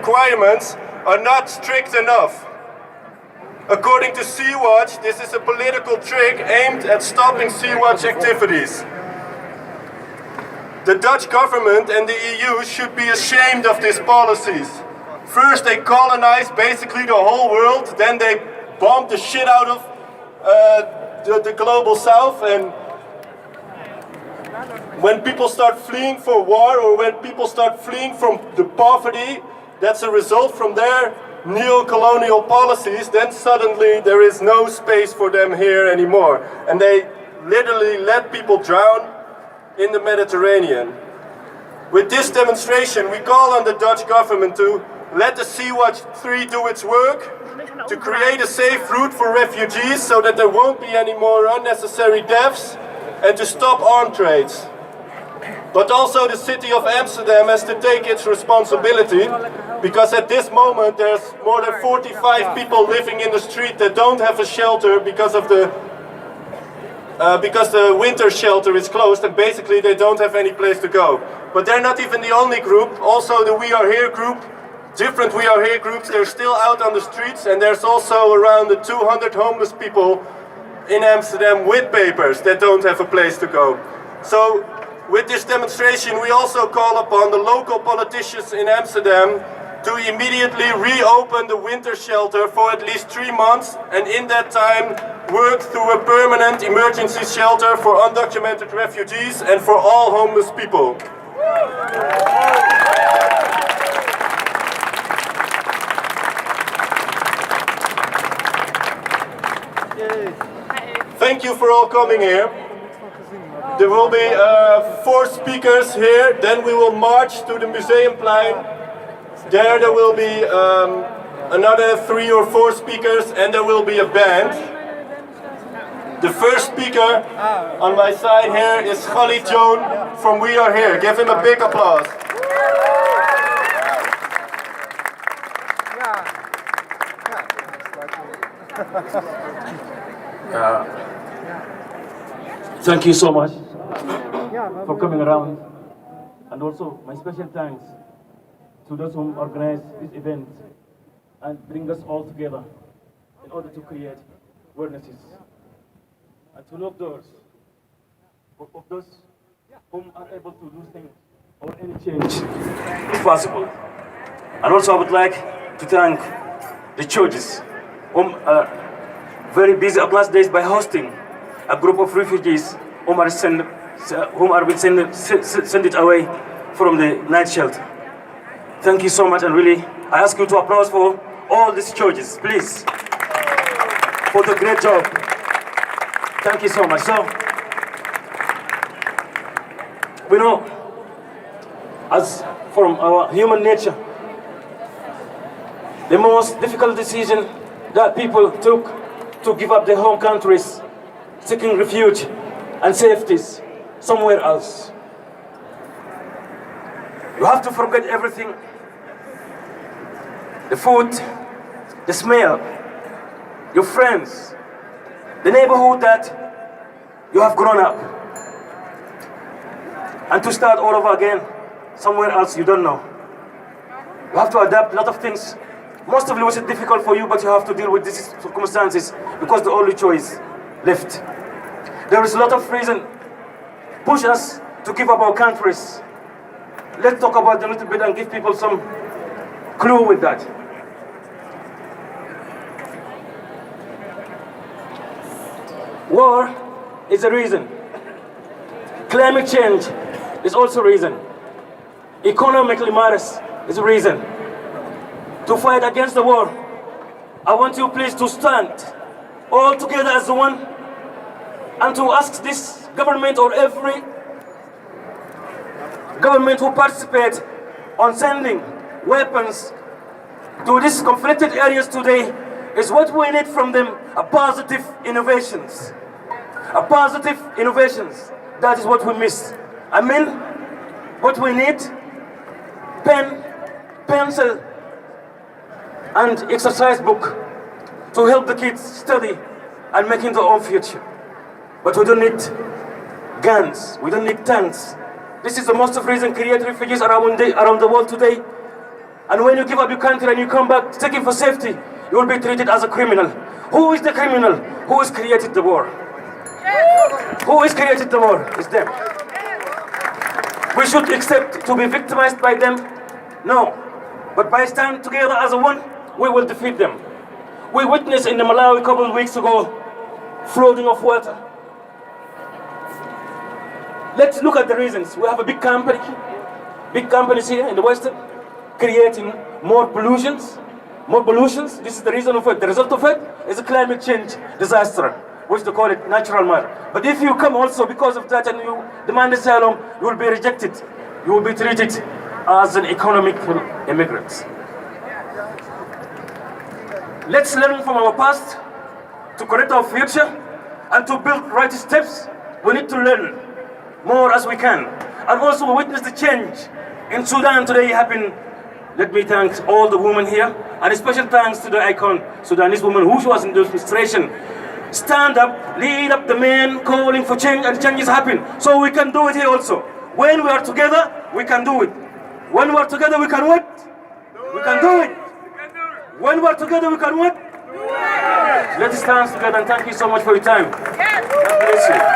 requirements are not strict enough. According to Sea-Watch, this is a political trick aimed at stopping Sea-Watch activities. The Dutch government and the EU should be ashamed of these policies. First they colonized basically the whole world, then they bombed the shit out of the global south, and when people start fleeing for war or when people start fleeing from the poverty, that's a result from their neo-colonial policies, then suddenly there is no space for them here anymore. And they literally let people drown in the Mediterranean. With this demonstration, we call on the Dutch government to let the Sea-Watch 3 do its work, to create a safe route for refugees so that there won't be any more unnecessary deaths, and to stop arms trades. But also the city of Amsterdam has to take its responsibility, because at this moment there's more than 45 people living in the street that don't have a shelter because the winter shelter is closed, and basically they don't have any place to go. But they're not even the only group. Also the We Are Here group, different We Are Here groups, they're still out on the streets, and there's also around 200 homeless people in Amsterdam with papers that don't have a place to go. So with this demonstration, we also call upon the local politicians in Amsterdam to immediately reopen the winter shelter for at least 3 months, and in that time work through a permanent emergency shelter for undocumented refugees and for all homeless people. Thank you for all coming here. There will be 4 speakers here, then we will march to the Museumplein. There will be another 3 or 4 speakers, and there will be a band. The first speaker on my side here is Khalid Jone from We Are Here. Give him a big applause. Thank you so much for coming around, and also my special thanks to those who organized this event and bring us all together in order to create awarenesses and to lock doors of those whom are able to do things or any change if possible. And also I would like to thank the churches whom are very busy at last days by hosting a group of refugees whom are sent it away from the night shelter. Thank you so much, and really I ask you to applaud for all these churches, please, for the great job. Thank you so much. So we know, as from our human nature, the most difficult decision that people took to give up their home countries, seeking refuge and safeties somewhere else. You have to forget everything. The food, the smell, your friends, the neighborhood that you have grown up, and to start all over again somewhere else you don't know. You have to adapt a lot of things. Most of it was difficult for you, but you have to deal with these circumstances because the only choice left. There is a lot of reason push us to give up our countries. Let's talk about them a little bit and give people some clue with that. War is a reason. Climate change is also a reason. Economically matters is a reason. To fight against the war, I want you please to stand all together as one and to ask this government or every government who participates on sending weapons to these conflicted areas today is what we need from them, a positive innovations. A positive innovations, that is what we miss. I mean, what we need, pen, pencil, and exercise book to help the kids study and making their own future. But we don't need guns, we don't need tanks. This is the most of reason create refugees around the world today. And when you give up your country and you come back seeking for safety, you will be treated as a criminal. Who is the criminal? Who has created the war? Who has created the war? It's them. We should accept to be victimized by them? No. But by standing together as a one, we will defeat them. We witnessed in the Malawi a couple of weeks ago, flooding of water. Let's look at the reasons. We have a big companies here in the West, creating more pollutions. This is the reason of it. The result of it is a climate change disaster, which they call it natural murder. But if you come also because of that and you demand asylum, you will be rejected. You will be treated as an economic immigrant. Let's learn from our past to correct our future and to build right steps. We need to learn more as we can. And also we witness the change in Sudan today happened. Let me thank all the women here, and a special thanks to the icon Sudanese woman who was in the demonstration. Stand up, lead up the men calling for change, and changes happen. So we can do it here also. When we are together, we can do it. When we are together, we can what? We can do it. When we are together, we can what? Let's stand together, and thank you so much for your time. God bless you.